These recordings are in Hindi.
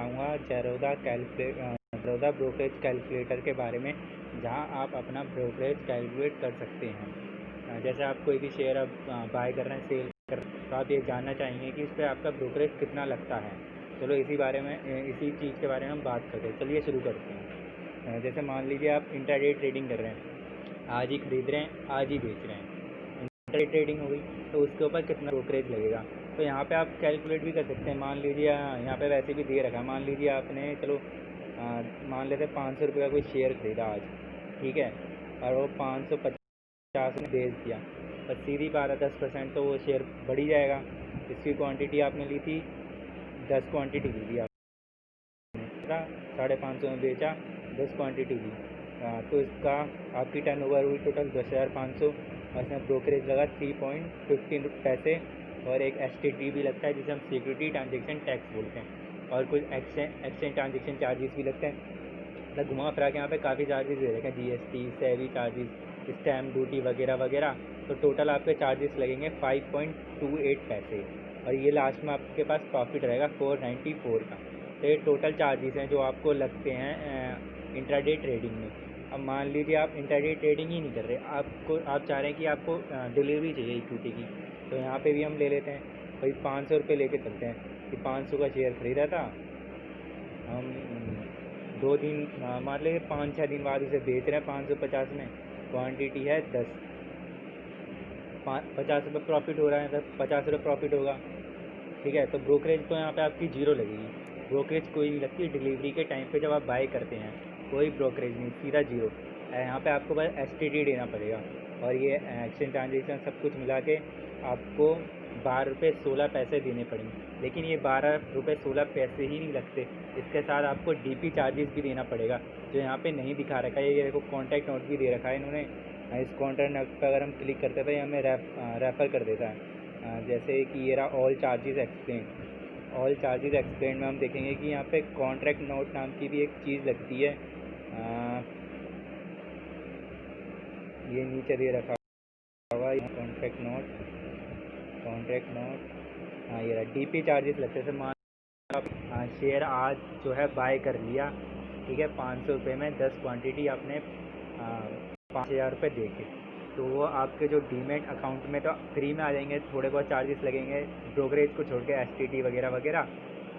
बताऊंगा ज़ेरोधा ब्रोकरेज कैलकुलेटर के बारे में, जहां आप अपना ब्रोकरेज कैलकुलेट कर सकते हैं। जैसे आप कोई भी शेयर अब बाय कर रहे हैं, सेल कर रहे हैं, तो आप ये जानना चाहेंगे कि इस पर आपका ब्रोकरेज कितना लगता है। चलो इसी चीज़ के बारे में हम बात करते हैं। चलिए शुरू करते हैं। जैसे मान लीजिए आप इंट्राडे ट्रेडिंग कर रहे हैं, आज ही खरीद रहे हैं, आज ही बेच रहे हैं, इंट्राडे ट्रेडिंग हो गई, तो उसके ऊपर कितना ब्रोकरेज लगेगा। तो यहाँ पे आप कैलकुलेट भी कर सकते हैं। मान लीजिए यहाँ पे वैसे भी दे रखा है, मान लीजिए आपने चलो मान लेते हैं 500 रुपये का कोई शेयर खरीदा आज, ठीक है, और वो 550 में बेच दिया, बस सीधी बात है 10% तो वो शेयर बढ़ ही जाएगा। इसकी क्वांटिटी आपने ली थी 10 क्वांटिटी ली थी आपने, 550 में बेचा, 10 क्वांटिटी ली, तो इसका आपकी टर्नओवर हुई टोटल 10,500, और इसमें ब्रोकरेज लगा 3.15 पैसे, और एक STT भी लगता है जिसे हम सिक्योरिटी ट्रांजेक्शन टैक्स बोलते हैं, और कुछ एक्सचेंज ट्रांजेक्शन चार्जेस भी लगते हैं। मतलब घुमा फिरा के यहाँ पे काफ़ी चार्जेस दे रखे हैं, GST, सेवी चार्जेस, स्टैम्प ड्यूटी वगैरह वगैरह। तो टोटल आपके चार्जेस लगेंगे 5.28 पैसे, और ये लास्ट में आपके पास प्रॉफिट रहेगा 494 का। तो ये टोटल चार्जेस हैं जो आपको लगते हैं इंट्राडे ट्रेडिंग में। अब मान लीजिए आप इंट्राडे ट्रेडिंग ही नहीं कर रहे, आप चाह रहे हैं कि आपको डिलीवरी चाहिए इक्विटी की, तो यहाँ पे भी हम ले लेते हैं भाई 500 रुपये लेके चलते हैं कि 500 का शेयर ख़रीदा था हम, 2 दिन मान लीजिए 5-6 दिन बाद उसे बेच रहे हैं 550 में, क्वांटिटी है 10, 50 रुपये प्रॉफिट हो रहा है, तो 50 रुपये प्रॉफिट होगा, ठीक है। तो ब्रोकरेज तो यहाँ पे आपकी जीरो लगेगी, ब्रोकरेज कोई नहीं लगती डिलीवरी के टाइम पे। जब आप बाय करते हैं कोई ब्रोकरेज नहीं, सीधा जीरो। यहाँ पे आपको बस STT देना पड़ेगा, और ये एक्सचेंज ट्रांजेक्शन सब कुछ मिला के आपको 12 रुपये 16 पैसे देने पड़ेंगे। लेकिन ये 12 रुपये 16 पैसे ही नहीं लगते, इसके साथ आपको DP चार्जेस भी देना पड़ेगा, जो यहाँ पे नहीं दिखा रखा है। ये देखो कॉन्टैक्ट नोट भी दे रखा है इन्होंने, इस कॉन्टैक्ट नोट पर अगर हम क्लिक करते हैं तो ये हमें रेफ़र कर देता है। जैसे कि ये रहा ऑल चार्जेस एक्सप्लेन में हम देखेंगे कि यहाँ पे कॉन्ट्रैक्ट नोट नाम की भी एक चीज़ लगती है, ये नीचे दे रखा हुआ है कॉन्ट्रैक्ट नोट, हाँ ये रहा DP चार्जेस लगते हैं। मान आप शेयर आज जो है बाय कर लिया, ठीक है, 500 रुपये में 10 क्वांटिटी आपने 5,000 रुपये दे के, तो वो आपके जो डीमेट अकाउंट में तो फ्री में आ जाएंगे, थोड़े बहुत चार्जेस लगेंगे ब्रोकरेज को छोड़ के, STT वगैरह वगैरह।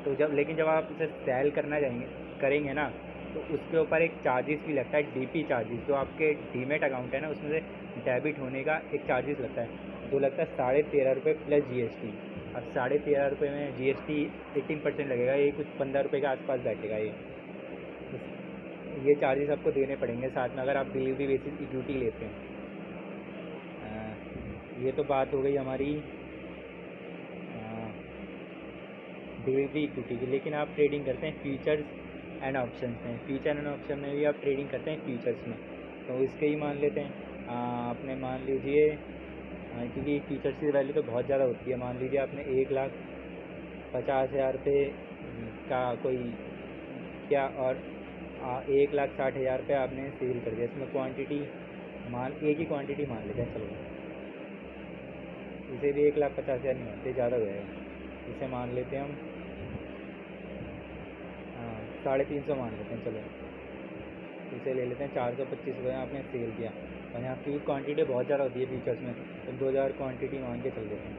तो लेकिन जब आप उसे सेल करेंगे ना, तो उसके ऊपर एक चार्जेस भी लगता है, DP चार्जेस, जो आपके डीमेट अकाउंट है ना उसमें से डेबिट होने का एक चार्जेस लगता है, जो लगता है 13.5 रुपये प्लस GST। अब 13.5 रुपये में GST 18% लगेगा, ये कुछ 15 रुपये के आसपास बैठेगा ये चार्जेस आपको देने पड़ेंगे साथ में, अगर आप डिलीवरी बेसिस इक्विटी लेते हैं। ये तो बात हो गई हमारी डिलीवरी इक्विटी की। लेकिन आप ट्रेडिंग करते हैं फ्यूचर्स एंड ऑप्शंस में, फ्यूचर एंड ऑप्शन में भी आप ट्रेडिंग करते हैं फ्यूचर्स में, तो इसके ही मान लेते हैं। आपने मान लीजिए क्योंकि फ्यूचर्स की वैल्यू तो बहुत ज़्यादा होती है, मान लीजिए आपने 1,50,000 रुपये का कोई क्या, और 1,60,000 रुपये आपने सेल कर दिया। इसमें क्वांटिटी एक ही क्वांटिटी मान लेते हैं, चलो इसे भी 1,50,000 नहीं होते, ज़्यादा हो जाएगा, इसे मान लेते हैं हम 350 मान लेते हैं, चलो इसे ले लेते हैं 425 रुपये आपने सेल किया, और यहाँ की क्वांटिटी बहुत ज़्यादा होती है फ्यूचर्स में, तो 2,000 क्वांटिटी मान के चल देते हैं।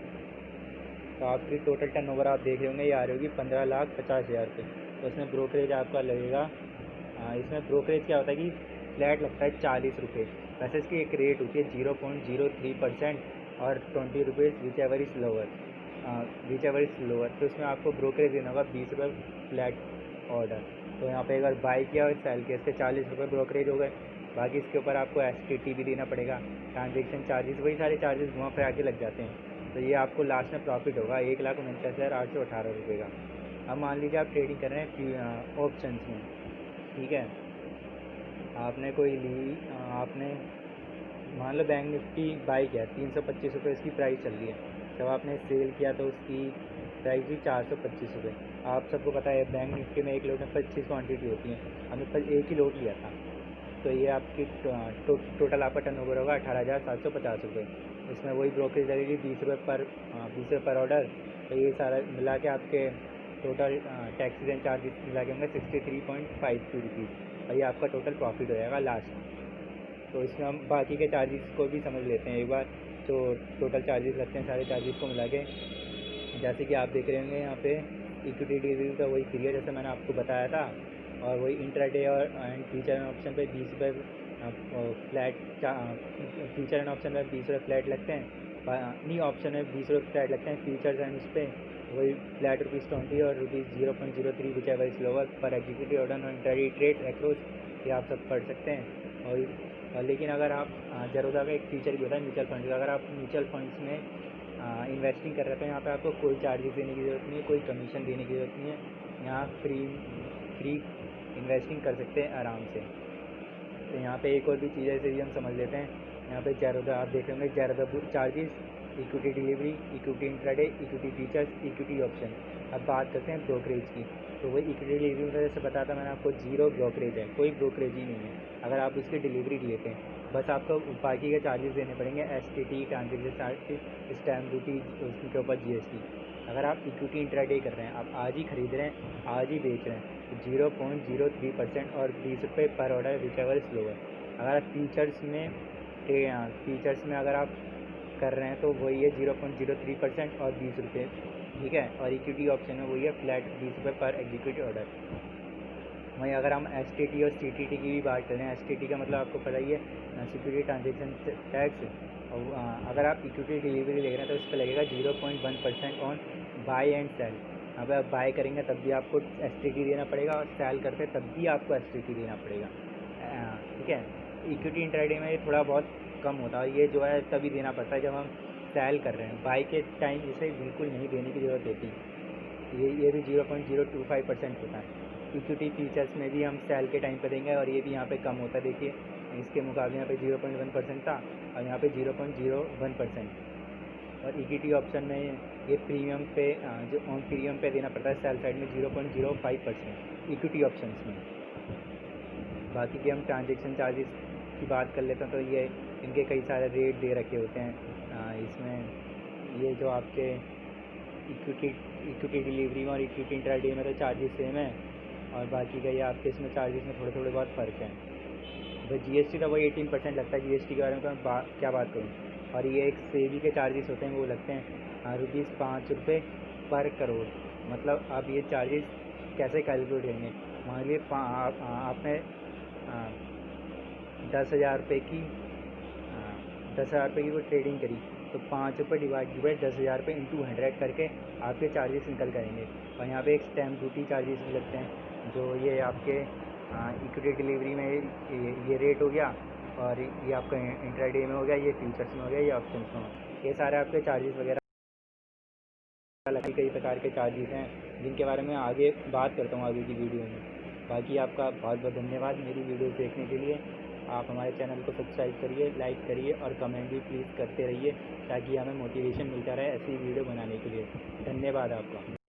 तो आपकी टोटल टर्नओवर आप देख रहे होंगे, ये आ रही होगी 15,50,000 रुपये। तो इसमें ब्रोकरेज आपका लगेगा, इसमें ब्रोकरेज क्या होता है कि फ्लैट लगता है 40 रुपये, वैसे इसकी एक रेट होती है 0.03% और 20 rupees which ever is lower, तो इसमें आपको ब्रोकरेज देना होगा 20 रुपये फ्लैट ऑर्डर। तो यहाँ पे एक बार बाई किया और सेल किया, इसके 40 रुपये ब्रोकरेज हो गए, बाकी इसके ऊपर आपको STT भी देना पड़ेगा, ट्रांजेक्शन चार्जेस, वही सारे चार्जेस घुमा फिरा के लग जाते हैं। तो ये आपको लास्ट में प्रॉफिट होगा 1,49,818 रुपये का। अब मान लीजिए आप ट्रेडिंग कर रहे हैं ऑप्शंस में, ठीक है, आपने आपने मान लो बैंक निफ्टी बाई किया, 325 रुपये इसकी प्राइस चल रही है, जब आपने सेल किया तो उसकी प्राइस भी 425 रुपये। आप सबको पता है बैंक निफ्टी में एक लोट में 25 क्वांटिटी होती है, हमने कल एक ही लोट लिया था, तो ये आपकी टोटल आपका टर्नओवर होगा 18,750 रुपये। इसमें वही ब्रोकरेज लगेगी 20 रुपये पर ऑर्डर, तो ये सारा मिला के आपके टोटल टैक्सेस एंड चार्जेस मिला के होंगे 63.52 रुपीज़ और ये आपका टोटल प्रॉफिट हो जाएगा लास्ट। तो इसमें हम बाकी के चार्जेस को भी समझ लेते हैं एक बार। जो टोटल चार्जेस लगते हैं सारे चार्जेस को मिला के, जैसे कि आप देख रहे होंगे यहाँ पे इक्विटी डिलीवरी का वही फ्री है जैसे मैंने आपको बताया था, और वही इंट्राडे और एंड फ्यूचर एंड ऑप्शन पे 20 रुपये फ्लैट, फ्यूचर एंड ऑप्शन में 20 रुपये फ्लैट लगते हैं, नहीं ऑप्शन में 20 रुपये फ्लैट लगते हैं, फ्यूचर्स एंड उस पर वही फ्लैट ₹20 और ₹0.03 विच एवर इज लोअर पर एग्जीक्यूटिव ऑर्डर और इंट्राडे ट्रेड एक्रोस, ये आप सब पढ़ सकते हैं। और लेकिन अगर आप ज़रोदा का एक फीचर भी होता है म्यूचुअल फंड का, अगर आप म्यूचुअल फंड्स में इन्वेस्टिंग कर रहे हैं तो यहाँ पे आपको कोई चार्जेस देने की ज़रूरत नहीं है, कोई कमीशन देने की ज़रूरत नहीं है, यहाँ फ्री इन्वेस्टिंग कर सकते हैं आराम से। तो यहाँ पे एक और भी चीज़ है इसे भी हम समझ लेते हैं। यहाँ पे ज़रोदा आप देख लेंगे, Zerodha charges, equity delivery, equity intraday, equity features, equity option. अब बात करते हैं ब्रोकरेज की। तो वही इक्विटी डिलीवरी में जैसे बताया था मैंने आपको, जीरो ब्रोकरेज है, कोई ब्रोकरेज ही नहीं है अगर आप उसकी डिलीवरी लेते हैं। बस आपको बाकी के चार्जेस देने पड़ेंगे, STT, transaction charge, stamp duty, उसके ऊपर GST। अगर आप इक्विटी इंट्राडे कर रहे हैं, आप आज ही खरीद रहे हैं, आज ही बेच रहे हैं, तो 0.03% और 20 रुपये पर order which ever is lower. अगर आप फीचर्स में अगर आप कर रहे हैं तो वही है 0.03% और 20 रुपये, ठीक है। और इक्विटी ऑप्शन में वही है फ्लैट 20 रुपये पर एग्जीक्यूटिव ऑर्डर। वहीं अगर हम STT और CTT की भी बात करें, STT का मतलब आपको पता ही है, सिक्योरिटी ट्रांजेक्शन टैक्स। और अगर आप इक्विटी डिलीवरी ले रहे हैं तो इस पर लगेगा 0.1% ऑन बाय एंड सेल। अगर आप बाय करेंगे तब भी आपको STT देना पड़ेगा और सेल करते तब भी आपको STT देना पड़ेगा, ठीक है। इक्विटी इंट्राडे में ये थोड़ा बहुत कम होता है, ये जो है तभी देना पड़ता है जब हम सेल कर रहे हैं, बाय के टाइम इसे बिल्कुल नहीं देने की ज़रूरत होती। ये भी 0.025% होता है। इक्विटी फीचर्स में भी हम सेल के टाइम पर देंगे और ये भी यहाँ पे कम होता है, देखिए इसके मुकाबले यहाँ पे 0.1% था और यहाँ पे 0.01%। और इक्विटी ऑप्शन में ये प्रीमियम पे जो ऑन प्रीमियम पे देना पड़ता है सेल साइड में 0.05% इक्विटी ऑप्शंस में। बाकी के हम ट्रांजेक्शन चार्जेस की बात कर लेते हैं तो ये इनके कई सारे रेट दे रखे होते हैं। इसमें ये जो आपके इक्विटी डिलीवरी में और इक्विटी इंट्राडे में तो चार्जेस सेम है, और बाकी का ये आपके इसमें चार्जेस में थोड़े थोड़े बहुत फ़र्क है। तो GST तो वही 18% लगता है, GST के बारे में तो मैं क्या बात करूँ। और ये एक सेबी के चार्जेस होते हैं, वो लगते हैं ₹5 पर करोड़। मतलब आप ये चार्जेस कैसे कैलकुलेट करेंगे, मान लीजिए आपने 10,000 रुपये की 10,000 रुपये की कोई ट्रेडिंग करी, तो ₹5 डिवाइड बाई 10,000 रुपये इंटू 100 करके आपके चार्जेस निकल करेंगे। और यहाँ पे एक स्टैम्प ड्यूटी चार्जेस भी लगते हैं, जो ये आपके इक्विटी डिलीवरी में ये रेट हो गया, और ये आपका इंट्राडे में हो गया, ये फ्यूचर्स में हो गया, ये ऑप्शंस में हो गया। ये सारे आपके चार्जेस वगैरह कई प्रकार के चार्जेस हैं जिनके बारे में आगे बात करता हूँ आगे की वीडियो में। बाकी आपका बहुत बहुत धन्यवाद मेरी वीडियो देखने के लिए। आप हमारे चैनल को सब्सक्राइब करिए, लाइक करिए और कमेंट भी प्लीज़ करते रहिए ताकि हमें मोटिवेशन मिलता रहे ऐसी वीडियो बनाने के लिए। धन्यवाद आपका।